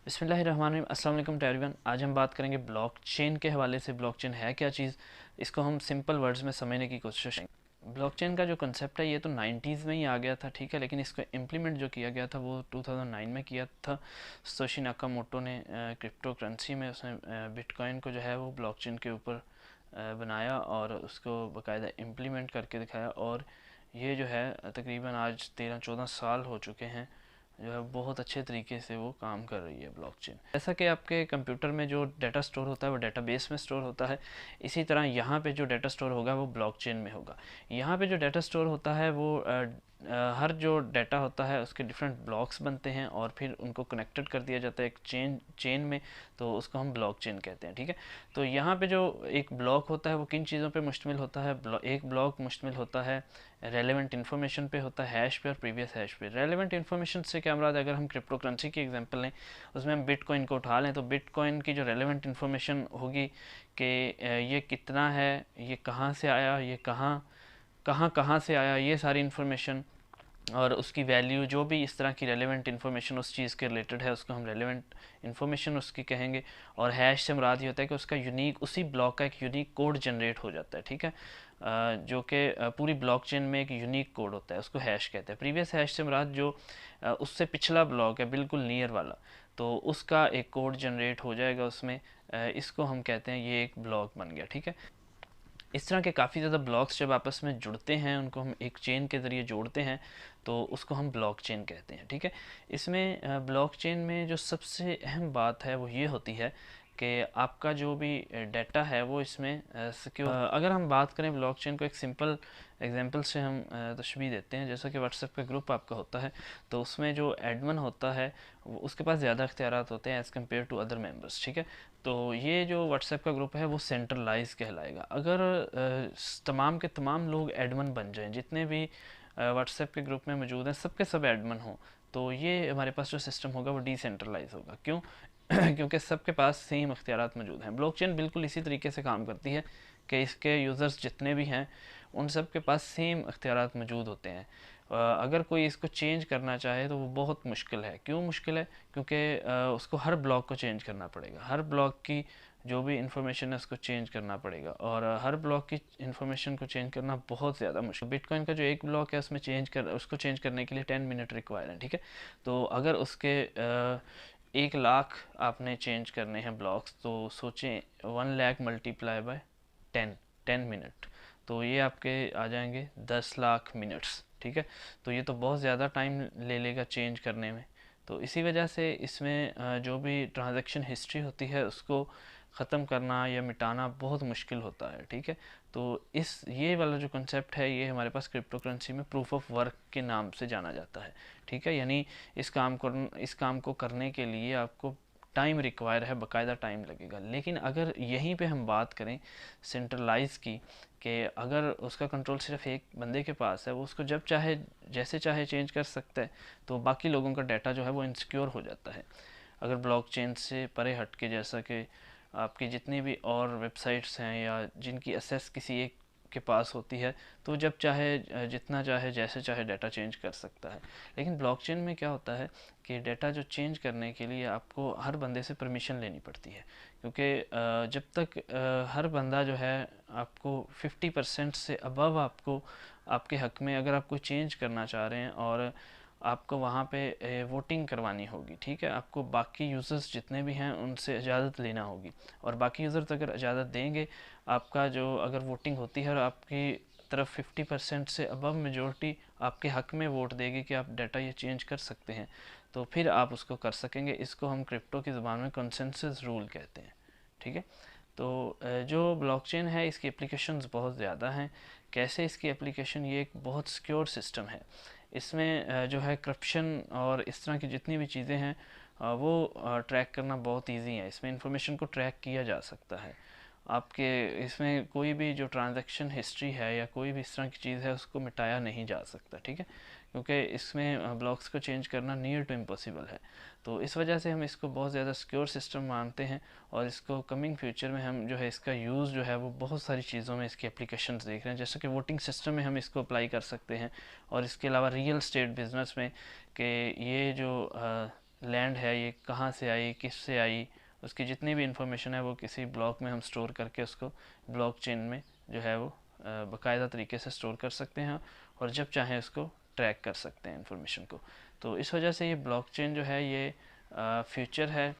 बिस्मिल्लाहिर्रहमानिर्रहीम। अस्सलाम वालेकुम टू एवरीवन। आज हम बात करेंगे ब्लॉकचेन के हवाले से। ब्लॉकचेन है क्या चीज़, इसको हम सिंपल वर्ड्स में समझने की कोशिश करेंगे। ब्लॉकचेन का जो कंसेप्ट है ये तो 90s में ही आ गया था, ठीक है, लेकिन इसको इम्प्लीमेंट जो किया गया था वो 2009 में किया था। सोशी नाकामोटो ने क्रिप्टो करेंसी में उसने बिटकॉइन को जो है वो ब्लॉकचेन के ऊपर बनाया और उसको बाकायदा इम्प्लीमेंट करके दिखाया। और ये जो है तकरीबन आज 13-14 साल हो चुके हैं, जो है बहुत अच्छे तरीके से वो काम कर रही है ब्लॉकचेन। जैसा कि आपके कंप्यूटर में जो डाटा स्टोर होता है वो डेटाबेस में स्टोर होता है, इसी तरह यहाँ पे जो डाटा स्टोर होगा वो ब्लॉकचेन में होगा। यहाँ पे जो डाटा स्टोर होता है वो हर जो डाटा होता है उसके डिफरेंट ब्लॉक्स बनते हैं और फिर उनको कनेक्टेड कर दिया जाता है एक चेन में, तो उसको हम ब्लॉकचेन कहते हैं, ठीक है। तो यहाँ पे जो एक ब्लॉक होता है वो किन चीज़ों पे मुश्तमिल होता है। एक ब्लॉक मुश्तमिल होता है रेलेवेंट इन्फॉर्मेशन पे, होता है हैश पे और प्रीवियस हैश पे। रेलेवेंट इन्फॉर्मेशन से क्या मुराद है, अगर हम क्रिप्टो करेंसी की एग्जांपल लें, उसमें हम बिटकॉइन को उठा लें तो बिटकॉइन की जो रेलेवेंट इन्फॉर्मेशन होगी कि ये कितना है, ये कहाँ से आया, ये कहाँ कहाँ कहाँ से आया, ये सारी इन्फॉर्मेशन और उसकी वैल्यू, जो भी इस तरह की रेलेवेंट इन्फॉर्मेशन उस चीज़ के रिलेटेड है उसको हम रेलेवेंट इन्फॉर्मेशन उसकी कहेंगे। और हैश से मुराद ये होता है कि उसका यूनिक, उसी ब्लॉक का एक यूनिक कोड जनरेट हो जाता है, ठीक है, जो कि पूरी ब्लॉकचेन में एक यूनिक कोड होता है, उसको हैश कहते हैं। प्रीवियस हैश से मुराद जो उससे पिछला ब्लॉक है बिल्कुल नियर वाला, तो उसका एक कोड जनरेट हो जाएगा उसमें, इसको हम कहते हैं ये एक ब्लॉक बन गया, ठीक है। इस तरह के काफ़ी ज़्यादा ब्लॉक्स जब आपस में जुड़ते हैं, उनको हम एक चेन के ज़रिए जोड़ते हैं, तो उसको हम ब्लॉक चेन कहते हैं, ठीक है। इसमें ब्लॉक चेन में जो सबसे अहम बात है वो ये होती है कि आपका जो भी डाटा है वो इसमें सिक्योर। अगर हम बात करें ब्लॉकचेन को एक सिंपल एग्जांपल से हम तशबीह देते हैं, जैसा कि व्हाट्सएप का ग्रुप आपका होता है, तो उसमें जो एडमिन होता है वो उसके पास ज़्यादा इख्तियारात होते हैं as compare to other members, ठीक है। तो ये जो व्हाट्सएप का ग्रुप है वो सेंट्रलाइज कहलाएगा। अगर तमाम के तमाम लोग एडमिन बन जाएं, जितने भी व्हाट्सएप के ग्रुप में मौजूद हैं सबके सब एडमिन हों, तो ये हमारे पास जो सिस्टम होगा वो डिसेंट्रलाइज होगा। क्यों? क्योंकि सबके पास सेम इख्तियारात मौजूद हैं। ब्लॉकचेन बिल्कुल इसी तरीके से काम करती है कि इसके यूज़र्स जितने भी हैं उन सब के पास सेम इख्तियारात मौजूद होते हैं। अगर कोई इसको चेंज करना चाहे तो वो बहुत मुश्किल है। क्यों मुश्किल है? क्योंकि उसको हर ब्लॉक को चेंज करना पड़ेगा, हर ब्लॉक की जो भी इंफॉर्मेशन है उसको चेंज करना पड़ेगा, और हर ब्लॉक की इंफॉर्मेशन को चेंज करना बहुत ज़्यादा मुश्किल। बिटकॉइन का जो एक ब्लॉक है उसमें उसको चेंज करने के लिए 10 मिनट रिक्वायर है, ठीक है। तो अगर उसके 1 लाख आपने चेंज करने हैं ब्लॉक्स, तो सोचें 1 लाख मल्टीप्लाई बाय 10, 10 मिनट, तो ये आपके आ जाएंगे 10 लाख मिनट्स, ठीक है। तो ये तो बहुत ज़्यादा टाइम ले लेगा चेंज करने में। तो इसी वजह से इसमें जो भी ट्रांजैक्शन हिस्ट्री होती है उसको ख़त्म करना या मिटाना बहुत मुश्किल होता है, ठीक है। तो ये वाला जो कंसेप्ट है ये हमारे पास क्रिप्टो करेंसी में प्रूफ ऑफ वर्क के नाम से जाना जाता है, ठीक है। यानी इस काम को करने के लिए आपको टाइम रिक्वायर है, बाकायदा टाइम लगेगा। लेकिन अगर यहीं पे हम बात करें सेंट्रलाइज की, कि अगर उसका कंट्रोल सिर्फ एक बंदे के पास है, वो उसको जब चाहे जैसे चाहे चेंज कर सकता है, तो बाकी लोगों का डाटा जो है वो इनसिक्योर हो जाता है। अगर ब्लॉकचेन से परे हट के, जैसा कि आपकी जितनी भी और वेबसाइट्स हैं या जिनकी एसेस किसी एक के पास होती है, तो जब चाहे जितना चाहे जैसे चाहे डाटा चेंज कर सकता है। लेकिन ब्लॉकचेन में क्या होता है कि डाटा जो चेंज करने के लिए आपको हर बंदे से परमिशन लेनी पड़ती है, क्योंकि जब तक हर बंदा जो है आपको 50% से अबव आपको आपके हक में, अगर आप कोई चेंज करना चाह रहे हैं और आपको वहाँ पे वोटिंग करवानी होगी, ठीक है, आपको बाकी यूज़र्स जितने भी हैं उनसे इजाज़त लेना होगी, और बाकी यूज़र्स अगर इजाज़त देंगे, आपका जो अगर वोटिंग होती है और आपकी तरफ 50% से अबव मेजॉरिटी आपके हक में वोट देगी कि आप डाटा ये चेंज कर सकते हैं, तो फिर आप उसको कर सकेंगे। इसको हम क्रिप्टो की ज़बान में कंसेंसस रूल कहते हैं, ठीक है। तो जो ब्लॉकचेन है इसकी एप्लीकेशंस बहुत ज़्यादा हैं। कैसे इसकी एप्लीकेशन, ये एक बहुत सिक्योर सिस्टम है। इसमें जो है करप्शन और इस तरह की जितनी भी चीज़ें हैं वो ट्रैक करना बहुत इजी है। इसमें इंफॉर्मेशन को ट्रैक किया जा सकता है। आपके इसमें कोई भी जो ट्रांजैक्शन हिस्ट्री है या कोई भी इस तरह की चीज़ है उसको मिटाया नहीं जा सकता, ठीक है, क्योंकि इसमें ब्लॉक्स को चेंज करना नियर टू इम्पॉसिबल है। तो इस वजह से हम इसको बहुत ज़्यादा सिक्योर सिस्टम मानते हैं, और इसको कमिंग फ्यूचर में हम जो है इसका यूज़ जो है वो बहुत सारी चीज़ों में इसकी एप्लीकेशंस देख रहे हैं, जैसे कि वोटिंग सिस्टम में हम इसको अप्लाई कर सकते हैं, और इसके अलावा रियल स्टेट बिजनेस में, कि ये जो लैंड है ये कहाँ से आई, किस से आई, उसकी जितनी भी इंफॉर्मेशन है वो किसी ब्लॉक में हम स्टोर करके उसको ब्लॉकचेन में जो है वो बाकायदा तरीके से स्टोर कर सकते हैं और जब चाहें उसको ट्रैक कर सकते हैं इंफॉर्मेशन को। तो इस वजह से ये ब्लॉकचेन जो है ये फ्यूचर है